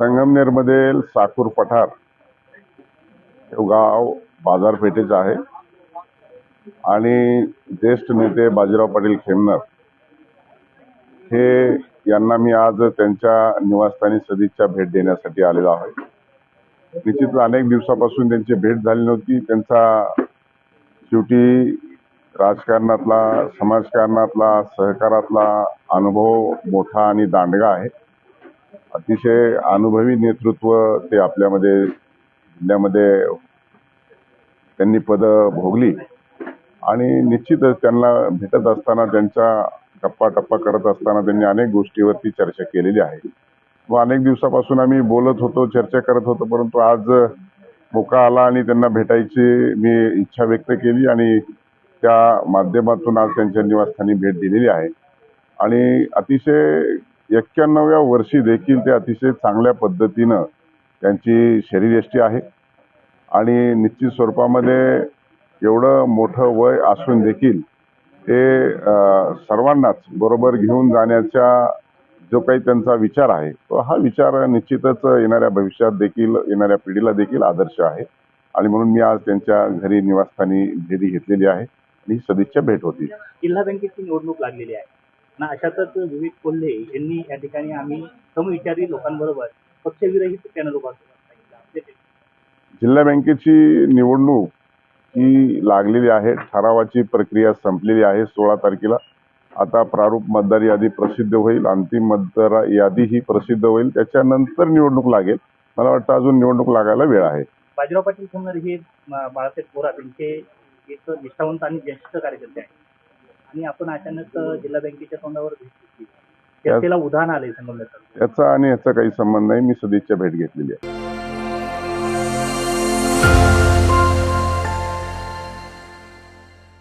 संगमनेरमधील साकूर पठार हे गाव बाजारपेठेचं आहे आणि ज्येष्ठ नेते बाजीराव पाटील खेमनर हे यांना मी आज त्यांच्या निवासस्थानी सदिच्छा भेट देण्यासाठी आलेलो आहे. निश्चितच अनेक दिवसापासून त्यांची भेट झाली नव्हती. त्यांचा शेवटी राजकारणातला, समाजकारणातला, सहकारातला अनुभव मोठा आणि दांडगा आहे. अतिशय अनुभवी नेतृत्व ते आपल्यामध्ये जिल्ह्यामध्ये त्यांनी पद भोगली आणि निश्चितच त्यांना भेटत असताना, त्यांच्या गप्पा टप्पा करत असताना त्यांनी अनेक गोष्टीवरती चर्चा केलेली आहे. व अनेक दिवसापासून आम्ही बोलत होतो, चर्चा करत होतो, परंतु आज मोका आला आणि त्यांना भेटायची मी इच्छा व्यक्त केली आणि त्या माध्यमातून आज त्यांच्या निवासस्थानी भेट दिलेली आहे. आणि अतिशय 91व्या वर्षी देखील ते अतिशय चांगल्या पद्धतीनं त्यांची शरीरयष्टी आहे आणि निश्चित स्वरूपामध्ये एवढं मोठं वय असून देखील ते सर्वांनाच बरोबर घेऊन जाण्याचा जो काही त्यांचा विचार आहे, तो हा विचार निश्चितच येणाऱ्या भविष्यात देखील, येणाऱ्या पिढीला देखील आदर्श आहे. आणि म्हणून मी आज त्यांच्या घरी निवासस्थानी भेटी घेतलेली आहे आणि सदिच्छा भेट होती. जिल्हा बँकेची निवडणूक लागलेली आहे ना, अशातच विवेक कोल्हे यांनी या ठिकाणी आम्ही समविचारी लोकांबरोबर पक्षविरहित पॅनल उभा केला. जिल्हा बँकेची निवडणूक ही लागलेली आहे. ठरावाची प्रक्रिया संपलेली आहे 16 तारखेला. आता प्रारूप मतदार यादी प्रसिद्ध होईल, अंतिम मतदार यादी ही प्रसिद्ध होईल, त्याच्यानंतर निवडणूक लागेल. मला वाटतं अजून निवडणूक लागायला वेळ आहे. बाजीराव पाटील खेमनर हे बाळासाहेब थोरात यांचे एक निष्ठावंत आणि ज्येष्ठ कार्यकर्ते आहेत आणि आपण अचानक जिल्हा बँकेच्या तोंडावर भेट घेतली, त्याला उधाण आलंय संगमनेर. याचा आणि याचा काही संबंध नाही. मी सदिच्छा भेट घेतलेली आहे.